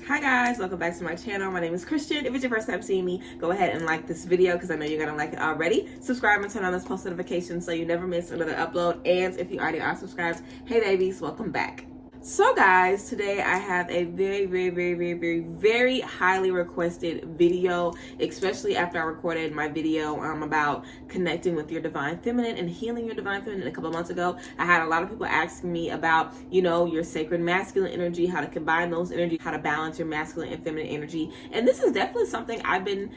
Hi guys, welcome back to my channel. My name is Christian. If it's your first time seeing me, go ahead and like this video because I know you're gonna like it already. Subscribe and turn on those post notifications so you never miss another upload. And if you already are subscribed, hey babies, welcome back. So guys, today I have a very highly requested video, especially after I recorded my video about connecting with your divine feminine and healing your divine feminine a couple of months ago. I had a lot of people asking me about, your sacred masculine energy, how to combine those energies, how to balance your masculine and feminine energy. And this is definitely something I've been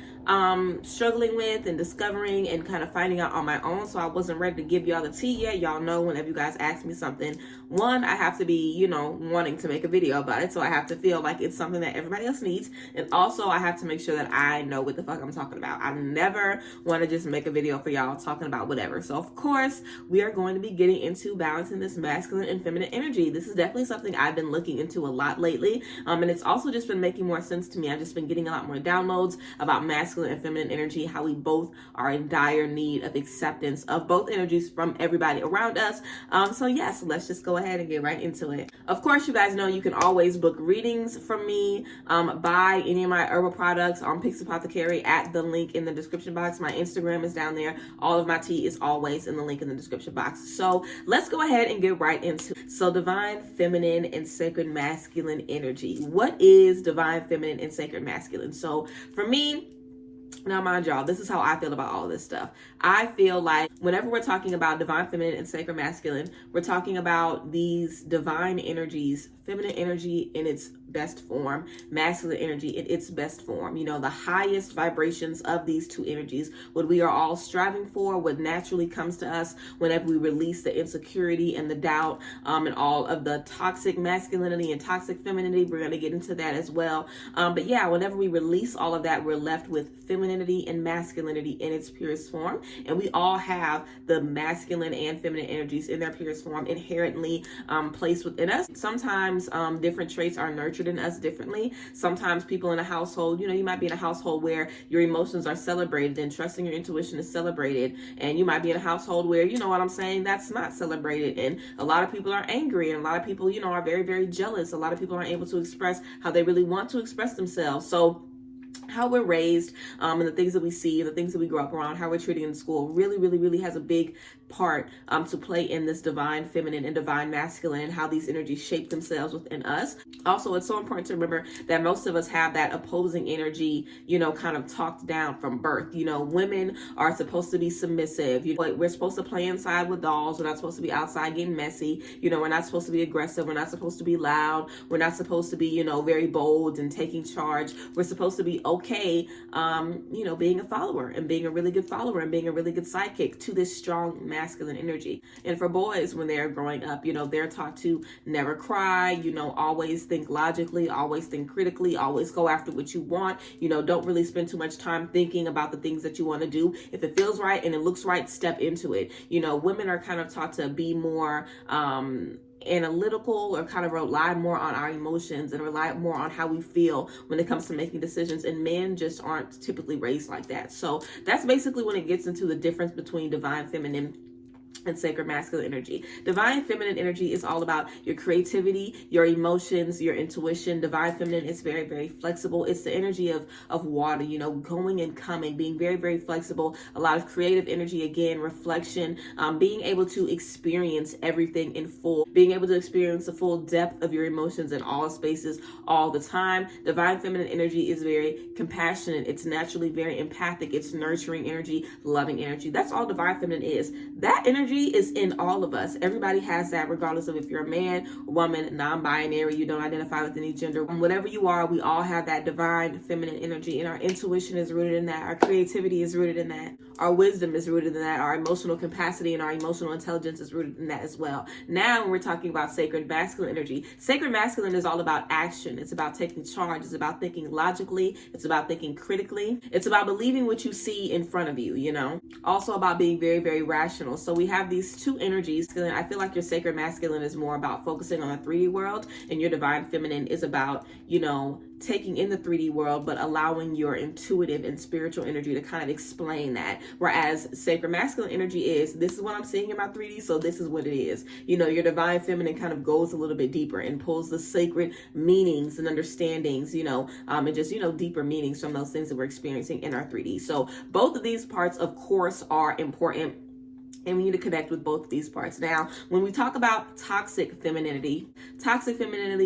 struggling with and discovering and kind of finding out on my own. So I wasn't ready to give y'all the tea yet. Y'all know whenever you guys ask me something, one, I have to be, wanting to make a video about it. So I have to feel like it's something that everybody else needs. And also I have to make sure that I know what the fuck I'm talking about. I never want to just make a video for y'all talking about whatever. So of course we are going to be getting into balancing this masculine and feminine energy. This is definitely something I've been looking into a lot lately. And it's also just been making more sense to me. I've just been getting a lot more downloads about masculine and feminine energy, how we both are in dire need of acceptance of both energies from everybody around us. So yes, let's just go ahead and get right into it. Of course, you guys know you can always book readings from me, buy any of my herbal products on Pixie Apothecary at the link in the description box. My Instagram is down there. All of my tea is always in the link in the description box. So let's go ahead and get right into it. So divine feminine and sacred masculine energy. What is divine feminine and sacred masculine? So for me, now, mind y'all, this is how I feel about all this stuff. I feel like whenever we're talking about divine feminine and sacred masculine, we're talking about these divine energies, feminine energy in its best form, masculine energy in its best form. The highest vibrations of these two energies, what we are all striving for, what naturally comes to us whenever we release the insecurity and the doubt and all of the toxic masculinity and toxic femininity. We're going to get into that as well. But yeah, whenever we release all of that, we're left with femininity and masculinity in its purest form. And we all have the masculine and feminine energies in their purest form inherently placed within us. Sometimes different traits are nurtured in us differently. Sometimes people in a household, you might be in a household where your emotions are celebrated and trusting your intuition is celebrated. And you might be in a household where, what I'm saying, that's not celebrated. And a lot of people are angry and a lot of people, are very jealous. A lot of people aren't able to express how they really want to express themselves. So how we're raised and the things that we see, the things that we grow up around, how we're treated in school really has a big part to play in this divine feminine and divine masculine, how these energies shape themselves within us. Also, it's so important to remember that most of us have that opposing energy, kind of talked down from birth. Women are supposed to be submissive. We're supposed to play inside with dolls. We're not supposed to be outside getting messy. We're not supposed to be aggressive. We're not supposed to be loud. We're not supposed to be, very bold and taking charge. We're supposed to be okay, being a follower and being a really good follower and being a really good sidekick to this strong masculine energy. And for boys, when they're growing up, they're taught to never cry, always think logically, always think critically, always go after what you want, don't really spend too much time thinking about the things that you want to do. If it feels right and it looks right, step into it. Women are kind of taught to be more analytical or kind of rely more on our emotions and rely more on how we feel when it comes to making decisions, and men just aren't typically raised like that. So that's basically when it gets into the difference between divine feminine and sacred masculine energy. Divine feminine energy is all about your creativity, your emotions, your intuition. Divine feminine is very flexible. It's the energy of water, going and coming, being very flexible. A lot of creative energy, again, reflection, being able to experience everything in full, being able to experience the full depth of your emotions in all spaces all the time. Divine feminine energy is very compassionate. It's naturally very empathic. It's nurturing energy, loving energy. That's all divine feminine is. That energy is in all of us. Everybody has that, regardless of if you're a man, woman, non-binary, you don't identify with any gender. Whatever you are, we all have that divine feminine energy, and our intuition is rooted in that. Our creativity is rooted in that. Our wisdom is rooted in that. Our emotional capacity and our emotional intelligence is rooted in that as well. Now, when we're talking about sacred masculine energy, sacred masculine is all about action. It's about taking charge. It's about thinking logically. It's about thinking critically. It's about believing what you see in front of you, Also about being very rational. So we have have these two energies. I feel like your sacred masculine is more about focusing on the 3D world, and your divine feminine is about, you know, taking in the 3D world, but allowing your intuitive and spiritual energy to kind of explain that. Whereas sacred masculine energy is, this is what I'm seeing in my 3D, so this is what it is. You know, your divine feminine kind of goes a little bit deeper and pulls the sacred meanings and understandings, you know, and just, you know, deeper meanings from those things that we're experiencing in our 3D. So both of these parts, of course, are important, and we need to connect with both of these parts. Now, when we talk about toxic femininity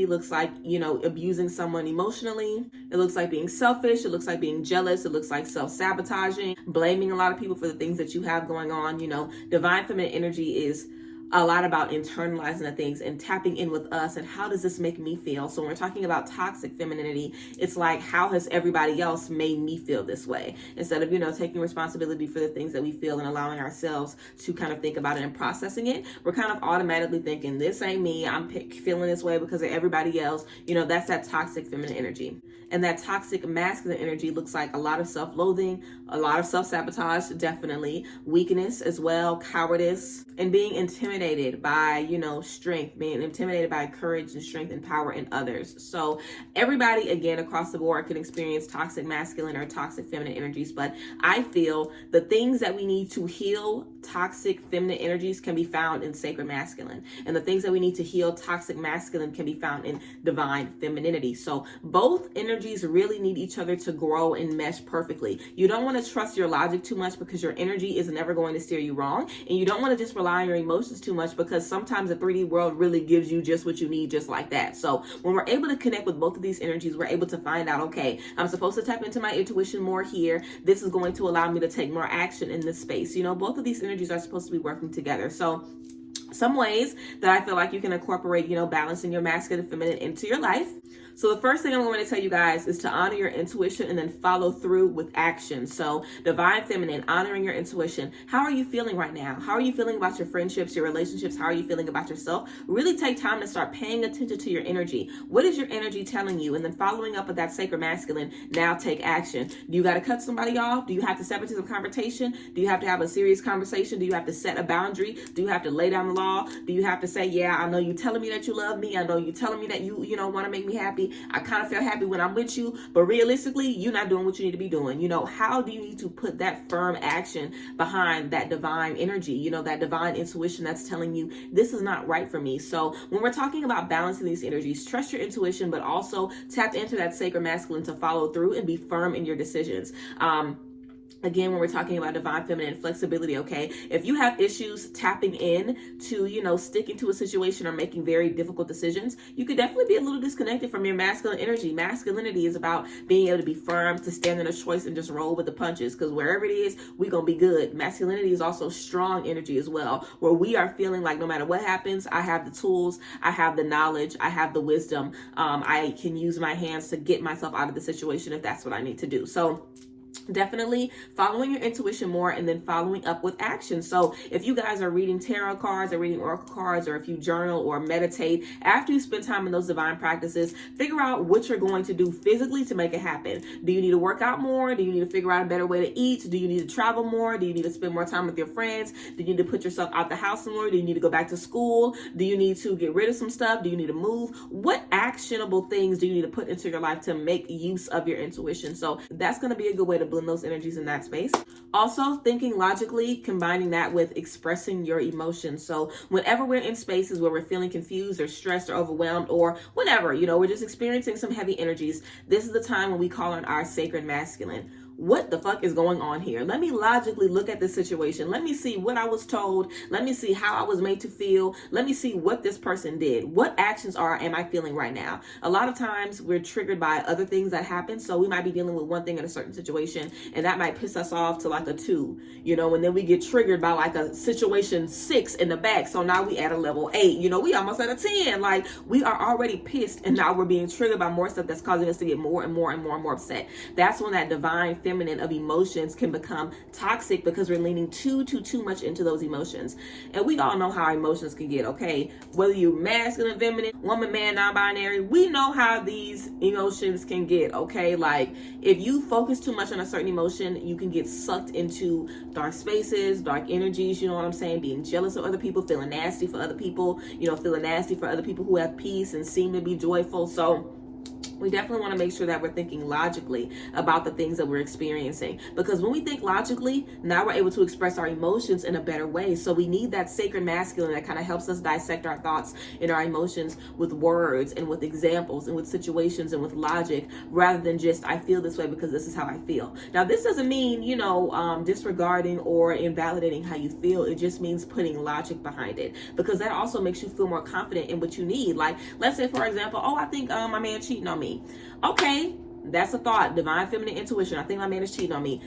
looks like, you know, abusing someone emotionally. It looks like being selfish. It looks like being jealous. It looks like self-sabotaging, blaming a lot of people for the things that you have going on. You know, divine feminine energy is a lot about internalizing the things and tapping in with us and how does this make me feel. So when we're talking about toxic femininity, it's like, how has everybody else made me feel this way? Instead of, you know, taking responsibility for the things that we feel and allowing ourselves to kind of think about it and processing it, we're kind of automatically thinking, this ain't me, I'm feeling this way because of everybody else. You know, that's that toxic feminine energy. And that toxic masculine energy looks like a lot of self-loathing, a lot of self-sabotage, definitely, weakness as well, cowardice, and being intimidated by, you know, strength, being intimidated by courage and strength and power in others. So everybody, again, across the board can experience toxic masculine or toxic feminine energies, but I feel the things that we need to heal toxic feminine energies can be found in sacred masculine, and the things that we need to heal toxic masculine can be found in divine femininity. So both energies really need each other to grow and mesh perfectly. You don't want to trust your logic too much because your energy is never going to steer you wrong, and you don't want to just rely on your emotions too much because sometimes the 3D world really gives you just what you need just like that. So when we're able to connect with both of these energies, we're able to find out, okay, I'm supposed to tap into my intuition more here. This is going to allow me to take more action in this space. You know, both of these energies are supposed to be working together. So some ways that I feel like you can incorporate, you know, balancing your masculine and feminine into your life. So the first thing I'm going to tell you guys is to honor your intuition and then follow through with action. So divine feminine, honoring your intuition. How are you feeling right now? How are you feeling about your friendships, your relationships? How are you feeling about yourself? Really take time to start paying attention to your energy. What is your energy telling you? And then following up with that sacred masculine, now take action. Do you got to cut somebody off? Do you have to step into some confrontation? Do you have to have a serious conversation? Do you have to set a boundary? Do you have to lay down the law? Do you have to say, yeah, I know you telling me that you love me. I know you telling me that you know, want to make me happy. I kind of feel happy when I'm with you, but realistically, you're not doing what you need to be doing. You know, how do you need to put that firm action behind that divine energy, you know, that divine intuition that's telling you this is not right for me? So when we're talking about balancing these energies, trust your intuition, but also tap into that sacred masculine to follow through and be firm in your decisions. Again, when we're talking about divine feminine flexibility, okay, if you have issues tapping in to, you know, sticking to a situation or making very difficult decisions, you could definitely be a little disconnected from your masculine energy. Masculinity is about being able to be firm, to stand in a choice and just roll with the punches, because wherever it is, we're going to be good. Masculinity is also strong energy as well, where we are feeling like no matter what happens, I have the tools, I have the knowledge, I have the wisdom. I can use my hands to get myself out of the situation if that's what I need to do. So definitely following your intuition more and then following up with action. So if you guys are reading tarot cards or reading oracle cards, or if you journal or meditate, after you spend time in those divine practices, figure out what you're going to do physically to make it happen. Do you need to work out more? Do you need to figure out a better way to eat? Do you need to travel more? Do you need to spend more time with your friends? Do you need to put yourself out the house more? Do you need to go back to school? Do you need to get rid of some stuff? Do you need to move? What actionable things do you need to put into your life to make use of your intuition? So that's going to be a good way to blend those energies in that space. Also, thinking logically, combining that with expressing your emotions. So whenever we're in spaces where we're feeling confused or stressed or overwhelmed or whatever, you know, we're just experiencing some heavy energies, this is the time when we call on our sacred masculine. What the fuck is going on here? Let me logically look at this situation. Let me see what I was told. Let me see how I was made to feel. Let me see what this person did. What actions am I feeling right now? A lot of times we're triggered by other things that happen. So we might be dealing with one thing in a certain situation, and that might piss us off to like a 2, you know, and then we get triggered by like a situation 6 in the back. So now we at a level 8, you know, we almost at a 10. Like we are already pissed, and now we're being triggered by more stuff that's causing us to get more and more and more and more upset. That's when that divine feminine of emotions can become toxic because we're leaning too much into those emotions. And we all know how our emotions can get, okay? Whether you're masculine, feminine, woman, man, non-binary, we know how these emotions can get, okay? Like, if you focus too much on a certain emotion, you can get sucked into dark spaces, dark energies, you know what I'm saying? Being jealous of other people, feeling nasty for other people, you know, feeling nasty for other people who have peace and seem to be joyful. So we definitely want to make sure that we're thinking logically about the things that we're experiencing, because when we think logically, now we're able to express our emotions in a better way. So we need that sacred masculine that kind of helps us dissect our thoughts and our emotions with words and with examples and with situations and with logic, rather than just, I feel this way because this is how I feel. Now, this doesn't mean, you know, disregarding or invalidating how you feel. It just means putting logic behind it, because that also makes you feel more confident in what you need. Like, let's say, for example, oh, I think my man cheating on me. Okay, that's a thought. Divine feminine intuition. I think my man is cheating on me.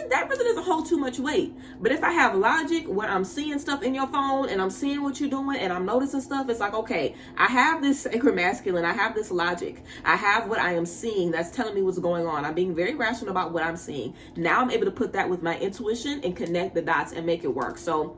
That really doesn't hold too much weight. But if I have logic, when I'm seeing stuff in your phone and I'm seeing what you're doing and I'm noticing stuff, it's like, okay, I have this sacred masculine. I have this logic. I have what I am seeing that's telling me what's going on. I'm being very rational about what I'm seeing. Now I'm able to put that with my intuition and connect the dots and make it work. So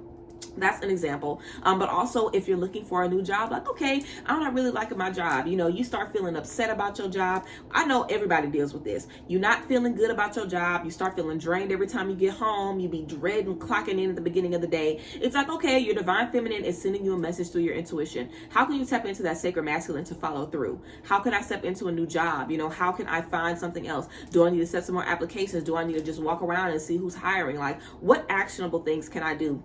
that's an example. But also, if you're looking for a new job, like, okay, I'm not really liking my job. You know, you start feeling upset about your job. I know everybody deals with this. You're not feeling good about your job. You start feeling drained every time you get home. You be dreading clocking in at the beginning of the day. It's like, okay, your divine feminine is sending you a message through your intuition. How can you tap into that sacred masculine to follow through? How can I step into a new job? You know, how can I find something else? Do I need to set some more applications? Do I need to just walk around and see who's hiring? Like, what actionable things can I do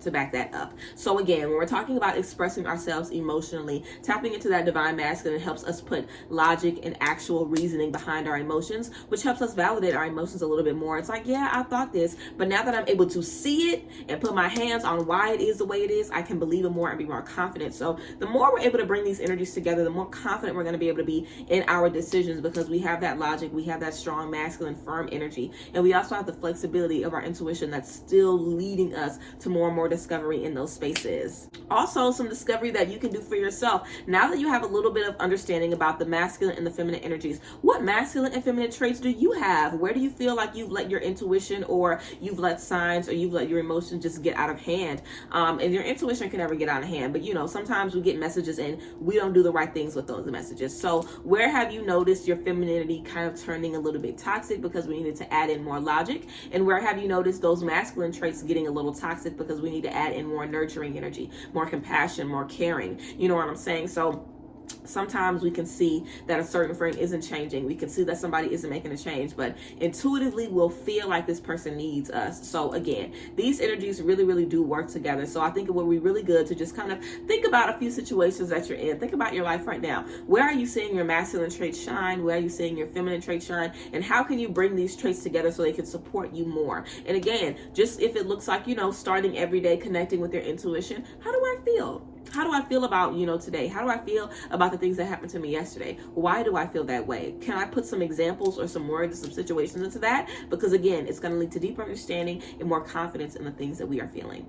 to back that up? So again, when we're talking about expressing ourselves emotionally, tapping into that divine masculine helps us put logic and actual reasoning behind our emotions, which helps us validate our emotions a little bit more. It's like, yeah, I thought this, but now that I'm able to see it and put my hands on why it is the way it is, I can believe it more and be more confident. So the more we're able to bring these energies together, the more confident we're going to be able to be in our decisions, because we have that logic, we have that strong masculine firm energy, and we also have the flexibility of our intuition that's still leading us to more and more discovery in those spaces. Also, some discovery that you can do for yourself now that you have a little bit of understanding about the masculine and the feminine energies. What masculine and feminine traits do you have? Where do you feel like you've let your intuition, or you've let signs, or you've let your emotions just get out of hand? And your intuition can never get out of hand, but you know, sometimes we get messages and we don't do the right things with those messages. So where have you noticed your femininity kind of turning a little bit toxic because we needed to add in more logic? And where have you noticed those masculine traits getting a little toxic because we need to add in more nurturing energy, more compassion, more caring? You know what I'm saying? So sometimes we can see that a certain friend isn't changing. We can see that somebody isn't making a change, but intuitively we'll feel like this person needs us. So again, these energies really do work together. So I think it would be really good to just kind of think about a few situations that you're in. Think about your life right now. Where are you seeing your masculine traits shine? Where are you seeing your feminine traits shine? And how can you bring these traits together so they can support you more? And again, just if it looks like, you know, starting every day connecting with your intuition, how do I feel? How do I feel about, you know, today? How do I feel about the things that happened to me yesterday? Why do I feel that way? Can I put some examples or some words, some situations into that? Because again, it's going to lead to deeper understanding and more confidence in the things that we are feeling.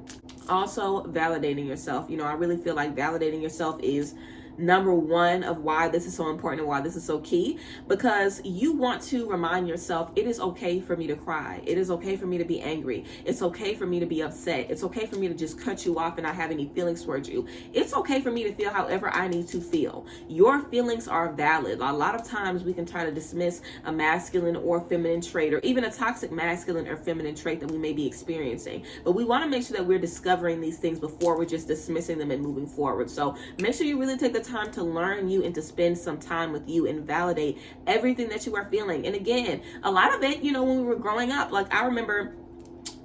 Also, validating yourself. You know, I really feel like validating yourself is number one of why this is so important and why this is so key, because you want to remind yourself it is okay for me to cry. It is okay for me to be angry. It's okay for me to be upset. It's okay for me to just cut you off and not have any feelings towards you. It's okay for me to feel however I need to feel. Your feelings are valid. A lot of times we can try to dismiss a masculine or feminine trait, or even a toxic masculine or feminine trait that we may be experiencing. But we want to make sure that we're discovering these things before we're just dismissing them and moving forward. So make sure you really take the time to learn you and to spend some time with you and validate everything that you are feeling. And again, a lot of it, you know, when we were growing up, like I remember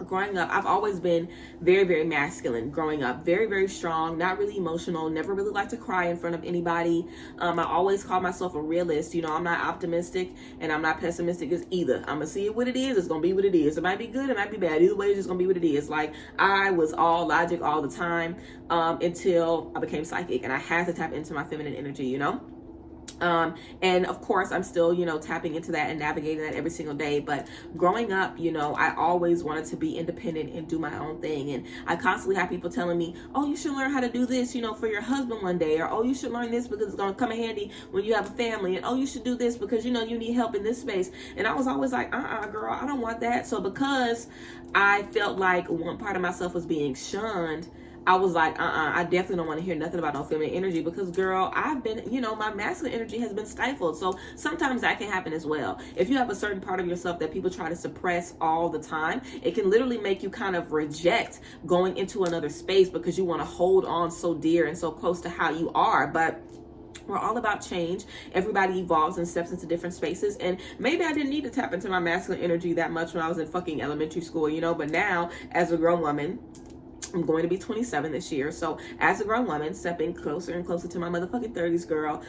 growing up, I've always been very masculine growing up, very strong, not really emotional, never really liked to cry in front of anybody. I always called myself a realist. You know, I'm not optimistic and I'm not pessimistic either. I'm gonna see it what it is. It's gonna be what it is. It might be good, it might be bad. Either way, it's just gonna be what it is. Like, I was all logic all the time until I became psychic and I had to tap into my feminine energy, you know? And of course, I'm still, tapping into that and navigating that every single day. But growing up, I always wanted to be independent and do my own thing. And I constantly have people telling me, oh, you should learn how to do this, for your husband one day. Or, oh, you should learn this because it's going to come in handy when you have a family. And, oh, you should do this because, you need help in this space. And I was always like, girl, I don't want that. So because I felt like one part of myself was being shunned, I was like, I definitely don't want to hear nothing about no feminine energy because, girl, I've been, my masculine energy has been stifled. So sometimes that can happen as well. If you have a certain part of yourself that people try to suppress all the time, it can literally make you kind of reject going into another space because you want to hold on so dear and so close to how you are. But we're all about change. Everybody evolves and steps into different spaces. And maybe I didn't need to tap into my masculine energy that much when I was in fucking elementary school, but now as a grown woman, I'm going to be 27 this year. So as a grown woman, stepping closer and closer to my motherfucking 30s, girl,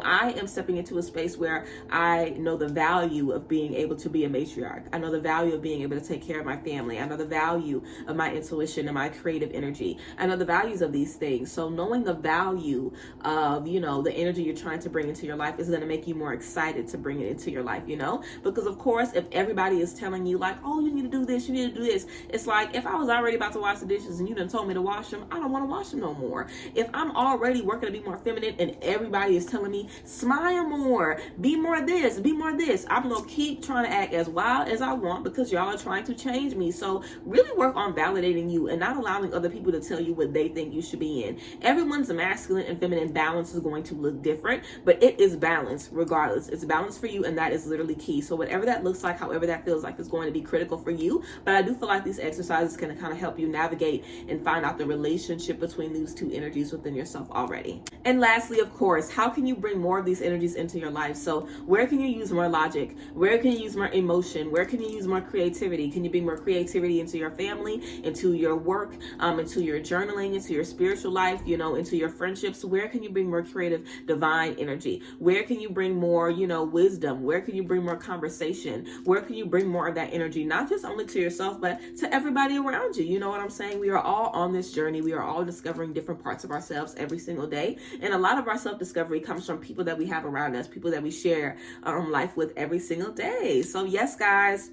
I am stepping into a space where I know the value of being able to be a matriarch. I know the value of being able to take care of my family. I know the value of my intuition and my creative energy. I know the values of these things. So knowing the value of, the energy you're trying to bring into your life is going to make you more excited to bring it into your life, because of course, if everybody is telling you like, oh, you need to do this, you need to do this. It's like, if I was already about to wash the dishes and you done told me to wash them, I don't want to wash them no more. If I'm already working to be more feminine and everybody is telling me, smile more, be more this, be more this, I'm going to keep trying to act as wild as I want because y'all are trying to change me. So really work on validating you and not allowing other people to tell you what they think you should be in. Everyone's masculine and feminine balance is going to look different, but it is balanced regardless. It's balanced for you, and that is literally key. So whatever that looks like, however that feels like, is going to be critical for you. But I do feel like these exercises can kind of help you navigate and find out the relationship between these two energies within yourself already. And lastly, of course, how can you bring more of these energies into your life? So where can you use more logic? Where can you use more emotion? Where can you use more creativity? Can you bring more creativity into your family, into your work, into your journaling, into your spiritual life, into your friendships? Where can you bring more creative, divine energy? Where can you bring more, wisdom? Where can you bring more conversation? Where can you bring more of that energy, not just only to yourself, but to everybody around you? You know what I'm saying? We are all on this journey. We are all discovering different parts of ourselves every single day. And a lot of our self-discovery comes from people that we have around us, people that we share life with every single day. So yes, guys,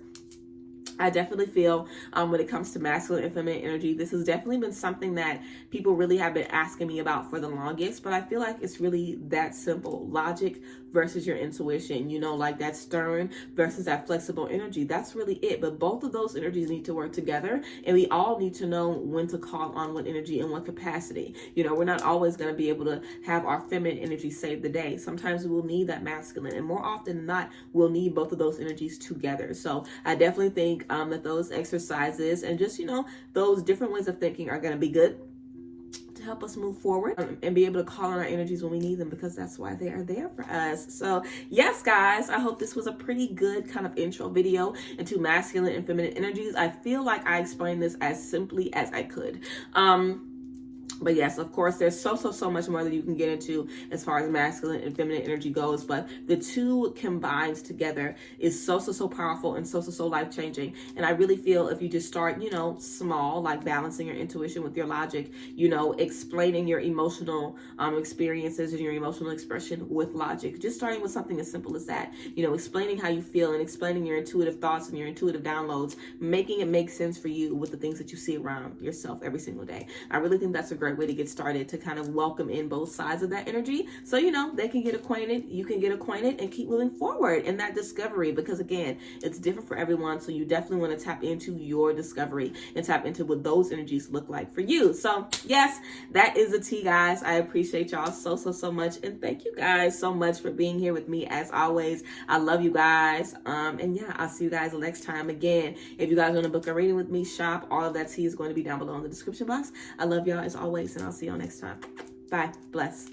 I definitely feel when it comes to masculine and feminine energy, this has definitely been something that people really have been asking me about for the longest, but I feel like it's really that simple. Logic versus your intuition, like that stern versus that flexible energy. That's really it. But both of those energies need to work together, and we all need to know when to call on what energy and what capacity. We're not always going to be able to have our feminine energy save the day. Sometimes we'll need that masculine, and more often than not, we'll need both of those energies together. So I definitely think that those exercises and just, those different ways of thinking are going to be good to help us move forward and be able to call on our energies when we need them, because that's why they are there for us. So yes, guys, I hope this was a pretty good kind of intro video into masculine and feminine energies. I feel like I explained this as simply as I could. But yes, of course, there's so much more that you can get into as far as masculine and feminine energy goes. But the two combined together is so powerful and so life-changing. And I really feel if you just start, small, like balancing your intuition with your logic, explaining your emotional experiences and your emotional expression with logic. Just starting with something as simple as that, explaining how you feel and explaining your intuitive thoughts and your intuitive downloads, making it make sense for you with the things that you see around yourself every single day. I really think that's a great way to get started, to kind of welcome in both sides of that energy. So, they can get acquainted, you can get acquainted, and keep moving forward in that discovery, because again, it's different for everyone. So you definitely want to tap into your discovery and tap into what those energies look like for you. So yes, that is the tea, guys. I appreciate y'all so much. And thank you guys so much for being here with me as always. I love you guys. And yeah, I'll see you guys next time. Again, if you guys want to book a reading with me, shop, all of that tea is going to be down below in the description box. I love y'all as always, and I'll see y'all next time. Bye. Bless.